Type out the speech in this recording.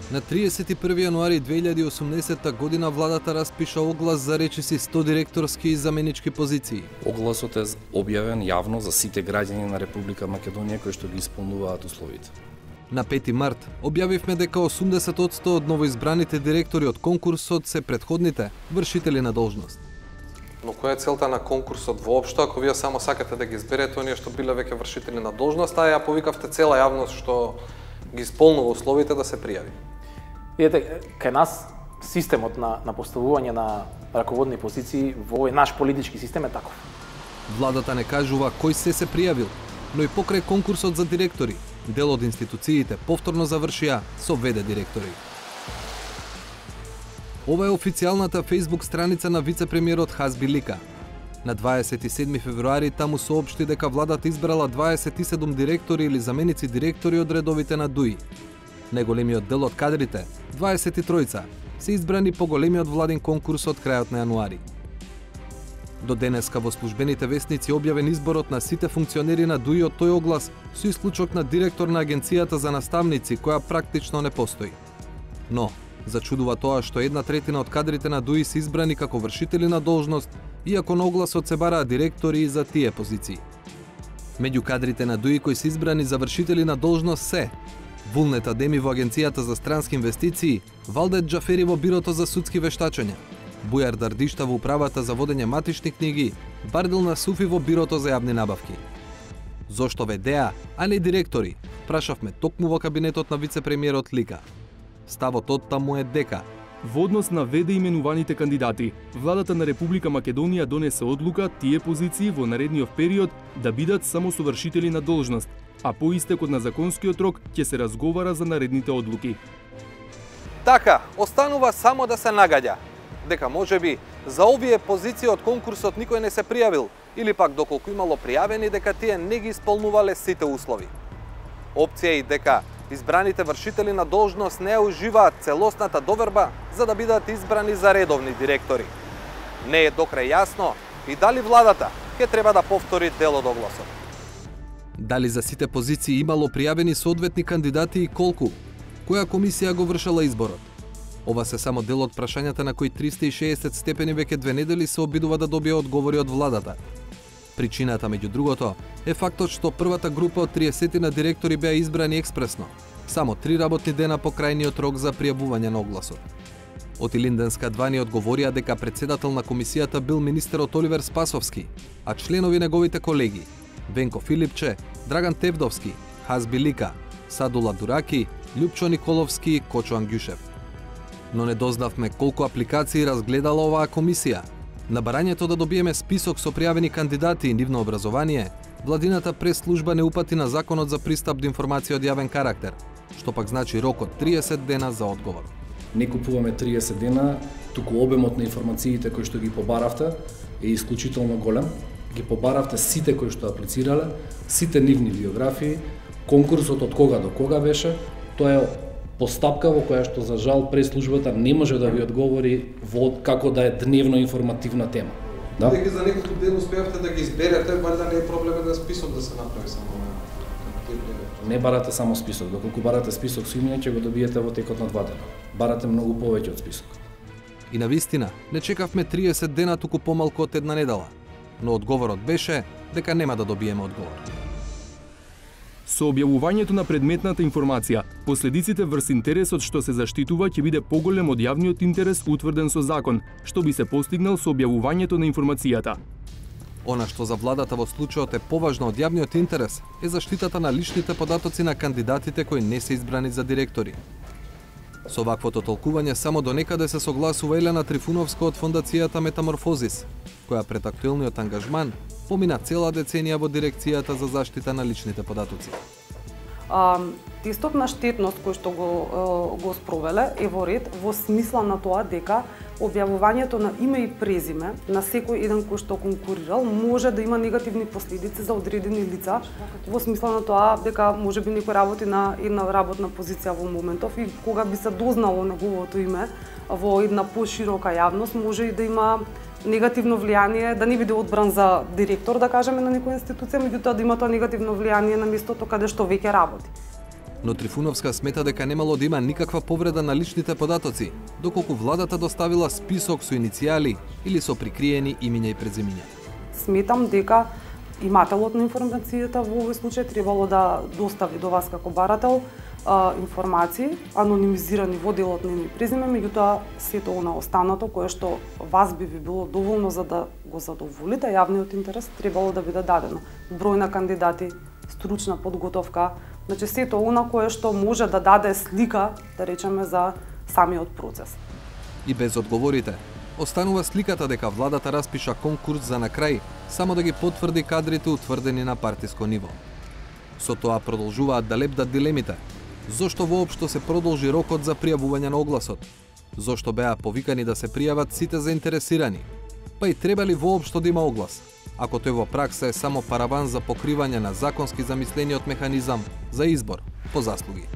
На 31 јануари 2018 година владата распиша оглас за речиси 100 директорски и заменички позиции. Огласот е објавен јавно за сите граѓани на Република Македонија кои што ги исполнуваат условите. На 5 март објавивме дека 80% од новоизбраните директори од конкурсот се претходните вршители на должност. Но која е целта на конкурсот воопшто, ако вие само сакате да ги изберете оние што биле веќе вршители на должност, а ја повикавте цела јавност што ги исполнува условите да се пријави? Видете, кај нас системот на поставување на раководни позиции во овој наш политички систем е таков. Владата не кажува кој се пријавил, но и покрај конкурсот за директори, дел од институциите повторно завршија со ВД директори. Ова е официјалната Facebook страница на вице-премиерот Хазби Лика. На 27 февруари таму соопшти дека владата избрала 27 директори или заменици директори од редовите на ДУИ. Најголемиот дел од кадрите, 23, се избрани по големиот владин конкурс од крајот на јануари. До денеска во службените весници објавен изборот на сите функционери на ДУИ од тој оглас, со исклучок на директор на Агенцијата за наставници, која практично не постои. Но, зачудува тоа што 1/3 од кадрите на ДУИ се избрани како вршители на должност, иако на огласот се бараа директори и за тие позиции. Меѓу кадрите на ДУИ кои се избрани за вршители на должност се Вулнет Адеми во Агенцијата за странски инвестиции, Валдет Џафери во Бирото за судски вештачења, Бујар Дардишта во Управата за водење матични книги, Бардил Насуфи во Бирото за јавни набавки. Зошто ВД-а, а не директори? Прашавме токму во кабинетот на вице-премиерот Лика. Ставот од таму е дека во однос на ВД именуваните кандидати, владата на Република Македонија донесе одлука тие позиции во наредниот период да бидат само совршители на должност, а по истекот на законскиот рок ќе се разговара за наредните одлуки. Така, останува само да се нагаѓа дека можеби за овие позиции од конкурсот никој не се пријавил или пак доколку имало пријавени дека тие не ги исполнувале сите услови. Опција е дека избраните вршители на должност не уживаат целосната доверба за да бидат избрани за редовни директори. Не е докрај јасно и дали владата ќе треба да повтори дел од огласот. Дали за сите позиции имало пријавени соодветни кандидати и колку? Која комисија го вршала изборот? Ова се само дел од прашањата на кои 360 степени веќе 2 недели се обидува да добие одговори од владата. Причината, меѓу другото, е фактот што првата група од 30 на директори беа избрани експресно, само 3 работни дена по крајниот рок за пријавување на огласот. Од Илинденска 2 ни одговорија дека председател на комисијата бил министерот Оливер Спасовски, а членови неговите колеги Венко Филипче, Драган Тевдовски, Хазби Лика, Садула Дураки, Љупчо Николовски и Кочо Ангјушев. Но не дознавме колку апликации разгледала оваа комисија. На барањето да добиеме список со пријавени кандидати и нивно образование, владината прес-служба не упати на Законот за пристап до информација од јавен карактер, што пак значи рок од 30 дена за одговор. Не купуваме 30 дена, туку обемот на информациите кои што ги побаравте е исклучително голем. Ги побаравте сите кои што аплицирале, сите нивни биографии, конкурсот од кога до кога беше, тоа е постапка во која што за жал прес-службата не може да ви одговори во како да е дневно информативна тема. Да? Дека за неколку ден успеавте да ги изберете, валјда не е проблем да список да се направи само на. Не барате само список, доколку барате список со имиња ќе го добиете во текот на 2 дена. Барате многу повеќе од список. И навистина, не чекавме 30 дена, туку помалку од една недела. Но одговорот беше дека нема да добиеме одговор. Со објавувањето на предметната информација, последиците врз интересот што се заштитува ќе биде поголем од јавниот интерес утврден со закон, што би се постигнал со објавувањето на информацијата. Она што за владата во случајот е поважно од јавниот интерес е заштитата на личните податоци на кандидатите кои не се избрани за директори. Со ваквото толкување само до некаде се согласува Елена Трифуновска од фондацијата Метаморфозис, која пред актуелниот ангажман помина цела деценија во дирекцијата за заштита на личните податоци. Тестот на штетност кој што го спровеле е во ред во смисла на тоа дека објавувањето на име и презиме на секој еден кој што конкурирал може да има негативни последици за одредени лица, во смисла на тоа дека можеби некој работи на една работна позиција во моментов и кога би се дознало неговото име во една поширока јавност може и да има негативно влијание, да не биде одбран за директор, да кажеме, на некоја институција, меѓутоа да има тоа негативно влијание на местото каде што веќе работи. Но Трифуновска смета дека немало да има никаква повреда на личните податоци, доколку владата доставила список со иницијали или со прикриени имиња и презимиња. Сметам дека имателот на информацијата во овој случај требало да достави до вас како барател информации, анонимизирани во делот на име и презиме, меѓутоа сето она останато кое што вас би било доволно за да го задоволите јавниот интерес, требало да биде дадено. Број на кандидати, стручна подготовка, значи сето она кое што може да даде слика, да речеме, за самиот процес. И без одговорите, останува сликата дека владата распиша конкурс за на крај, само да ги потврди кадрите утврдени на партиско ниво. Со тоа продолжуваат да лепдат дилемите. Зошто воопшто се продолжи рокот за пријавување на огласот? Зошто беа повикани да се пријават сите заинтересирани? Па и треба ли воопшто да има оглас? Ако тој во пракса е само параван за покривање на законски замислениот механизам за избор по заслуги.